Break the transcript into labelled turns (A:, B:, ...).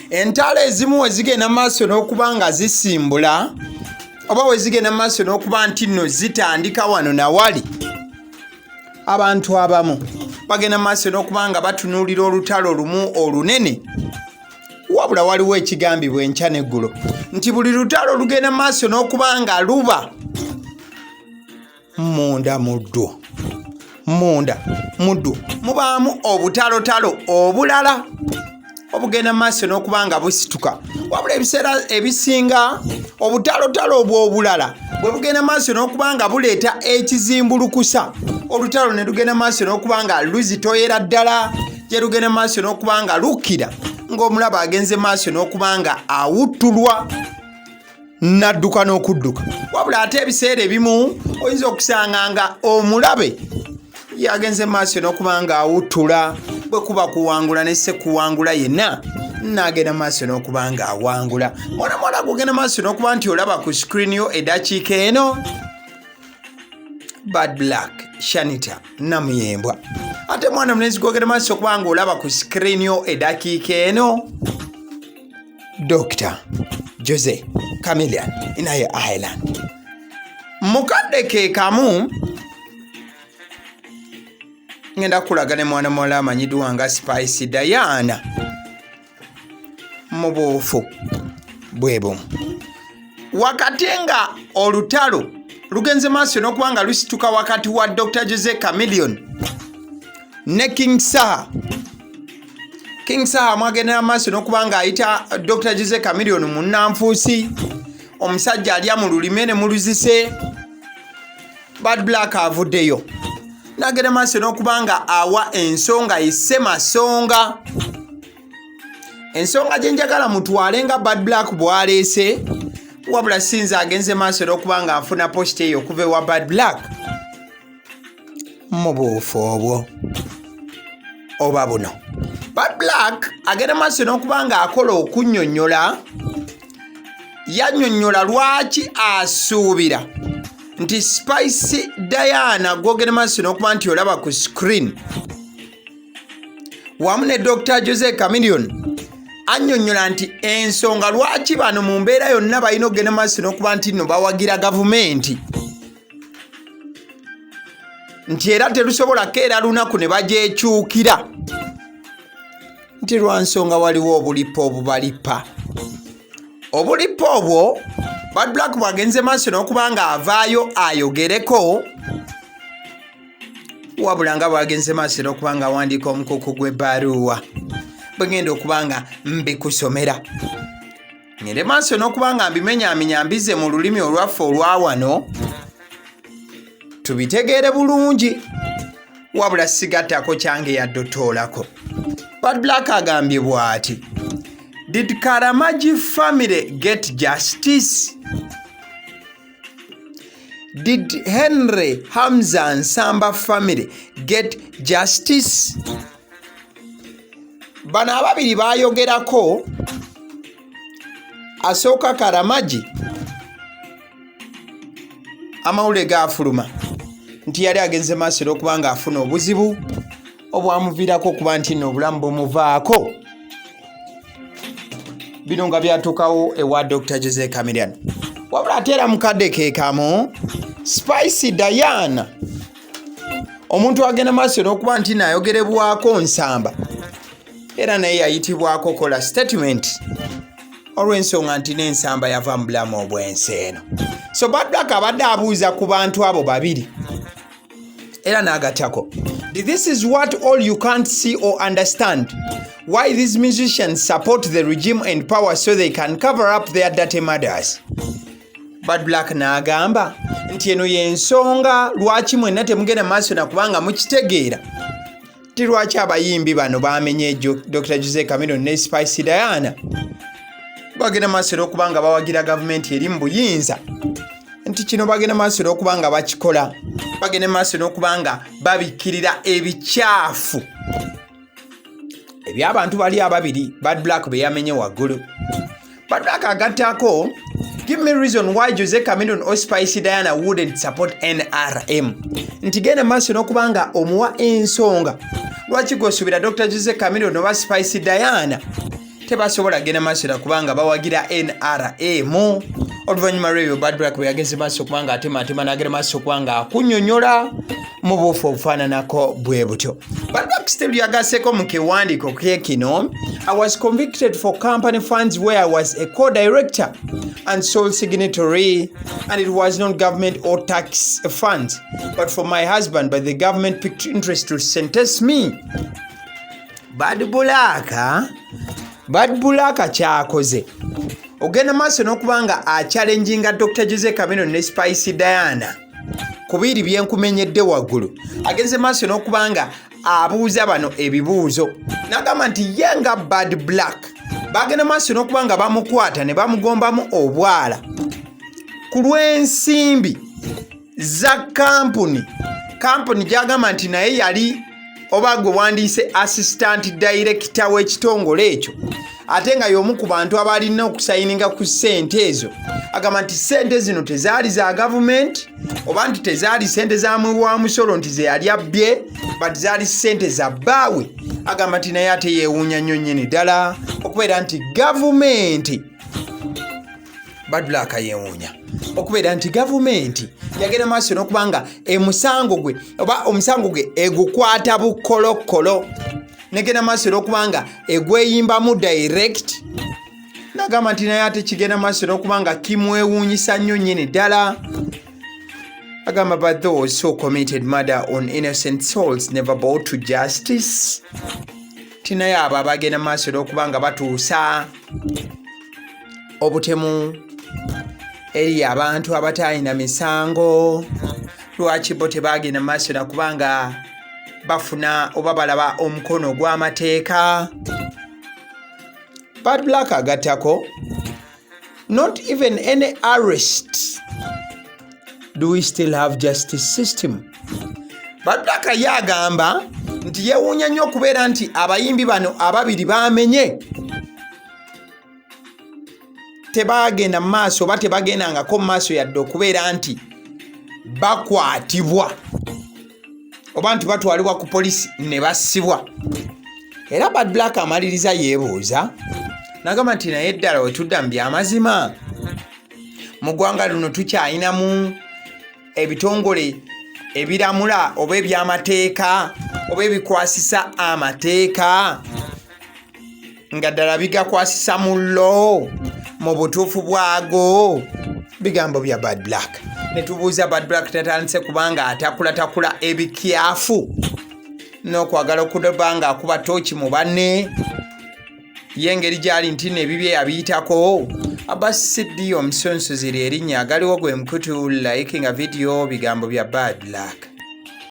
A: entalo ezimu wezigenda maaso n'okuba nga zisimbula oba wezigenda maaso n'okuba nti nno zitandika wano nawali, abantu abamu bagenda maaso n'okuba nga batunuulira olutalo lumu olunene. Wabula waliwo ekigambibwa enkya n'eggulo nti buli lutalo lugenda maaso n'okuba nga luba munda muddo mubaamu obutalotalo obulala obugenda maaso n'okuba nga busituka. Wabula ebiseera ebisinga obutalotalo obwo obulala bwe bugenda maaso n'okuba nga buleeta ekizimbulukusa, olutalo ne lugenda maaso n'okuba nga luzitoyera ddala gye lugenda maaso n'okuba nga lukkira, ng'omulaba agenze maaso n'okuba nga awuttulwa n'adduka n'okudduka. Wabula ate ebiseera ebimu oyinza okusanga nga omulabe yagenze maaso n'okuba nga awuttula, bwe kuba kuwangula ne se kuwangula yenna n'agenda maaso n'okuba nga awangula. Mwana gugenda maaso n'okuba nti olaba ku screen yo eddakiika eno. Bad Black Shanita Namuyembwa. Ate mwana mulenzi gwogenda maaso okuba nga olaba ku screen yo eddakiika eno. Dr. Jose Chameleon inaye Island. Mukadde ke kamu ngenda kulaga ne mwana muwala amanyiddwa nga Spice Diana mu buufu bwe bumu. Wakati nga olutalo lugenze maaso n'okuba nga lusituka wakati wa Dr. Jose Chameleon ne King Saha. King Saha mwagendera maaso n'okuba nga ayita Dr. Jose Chameleon munnanfuusi, omusajja alya mu lulime ne mu luzise. Bad Black avuddeyo n'agenda maaso n'okuba nga awa ensonga essemasonga. Ensonga gye njagala mutwale nga Bad Black bw'aleese, wabula sinza agenze maaso n'okuba nga afuna post eyo okuva ewa Bad Black mu buufu obwo oba buno. Bad Black agenda maaso n'okuba nga akola okunnyonnyola, yannyonnyola lwaki asuubira nti Spice Diana gwogenda maaso n'okuba nti olaba ku screen wamu ne Dr. Jose Chameleon annyonnyola nti ensonga lwaki bano mu mbeera yonna balina okugenda maaso n'okuba nti nno bawagira gavumenti, nti era terusobola keera lunaku ne bagyekyukira, nti lwa nsonga waliwo obulipa obubalipa. Obulipa obwo Bad Black bwagenze maaso n'okuba nga avaayo ayogereko, wabula nga bwagenze maaso n'okuba nga awandiika omukuku gw'ebbaluwa bwe ngenda okuba nga mbikusomera. Ngende maaso n'okuba nga mbimenyaamenya mbize mu lulimi olwaffe olwa wano tubitegeere bulungi, wabula sigattako kyange yaddotoolako. Bad Black agambye bw'ati: Did Karamaji family get justice? Did Henry Hamza Nsamba family get justice? Bano ababiri bayogerako, asooka Karamaji amawulire gaafuluma nti yali agenze maaso n'okuba nga afuna obuzibu obwamuviirako okuba nti nno obulamu bumuvaako. Bino nga byatuukawo ewa Dr. Jose Chameleon. Wabula ate era mukadde ke kamu Spice Diana, omuntu agenda maaso n'okuba nti nayogerebwako Nsamba, era naye yayitibwako kola statement olw'ensonga nti n'Ensamba yava mu bulamu obw'ensi eno. So Bad Black abadde abuuza ku bantu abo babiri era n'agattako, this is what all you can't see or understand, why these musicians support the regime and power so they can cover up their dirty murders. Bad Black n'agamba nti eno y'ensonga lwaki mwenna temugenda maaso nakubanga mukitegeera ti lwaki abayimbi bano bamenye Dr. Jose Chameleon ne Spice Diana bagenda maaso n'okubanga bawagira gavumenti eri mu buyinza, nti kino bagenda maaso n'okubanga bakikola, bagenda maaso n'okubanga babikkirira ebikyafu eby'abantu bali ababiri Bad Black be yamenye waggulu. Bad Black agattako, give me reason why Jose Chameleon or Spice Diana wouldn't support NRM. Nti genda maaso n'okubanga omuwa ensonga lwaki gw'osuubira Dr. Jose Chameleon oba Spice Diana tebasobola genda maaso na kubanga bawagira NRM. Oluvannyuma lw'ebyo Bad Black bwe yagenze maaso kubanga atema n'agenda maaso kubanga akunnyonnyola mu bufu obufaananako bwe butyo. Bad Black still yagaseko mu kiwandiiko ke kino, I was convicted for company funds where I was a co-director and sole signatory, and it was not government or tax funds, but for my husband, but the government picked interest to sentence me. Bad Black kyakoze ogenda maaso n'okubanga achallenginga Dr. Jose Chameleon ne Spice Diana kubiri byenkumenyedde waggulu. Agenze maaso n'okubanga abuuza bano ebibuuzo n'agamba nti ye nga Bad Black bagenda maaso n'okubanga bamukwata ne bamugombamu obwala ku lw'ensimbi za kampuni gy'agamba nti naye yali oba gwe wandiise assistant director w'ekitongole ekyo ate nga y'omu ku bantu abalina okusayininga ku ssente ezo. Agamba nti ssente zino tezaali za gavumenti oba nti tezaali ssente za mwi wa musolo nti ze yali abbye, but zaali ssente za bbaawe. Agamba nti naye ate yeewuunya nnyo nnyini ddala okubeera nti gavumenti, Bad Black yeewuunya okubeera nti gavumenti yagenda maaso n'okubanga omusango gwe egukwata bukkolokolo, negenda maaso n'okubanga egweyimbamu direct. N'agamba nti naye ate kigenda maaso n'okubanga kimwewuunyisa nnyo nnyini ddala. Agamba but those who committed murder on innocent souls never brought to justice. Tinaye abo abagenda maaso n'okubanga batuusa obutemu eri abantu abataalina misango, lwaki bo tebagenda maaso nakubanga bafuna oba balaba omukono gw'amateeka. Bad Black agattako, not even any arrest do we still have justice system. Bad Black yagamba nti yeewuunya nnyo okubeera nti abayimbi bano ababiri bamenye tebagenda maaso oba tebagendangako maaso yadde okubeera nti bakwatibwa oba nti batwalibwa ku polisi ne bassibwa. Era Bad Black amaliriza yeebuuza n'agamba nti naye ddala we tudda mu by'amazima mu ggwanga luno tukyayinamu ebitongole ebiramula oba eby'amateeka oba ebikwasisa amateeka nga ddala bigakwasisa mu law mu butuufu bwago. Bigambo bya Bad Black. Ne tubuuza Bad Black tatandise kubanga atakula ebikyafu n'okwagala okudoba nga akuba tooki mu banne, ye engeri gy'ali nti n'ebibye yabiyitako. Abasiddii omusonsozi erinnya Agaliwo gwe mukutu likinga video. Bigambo bya Bad Black.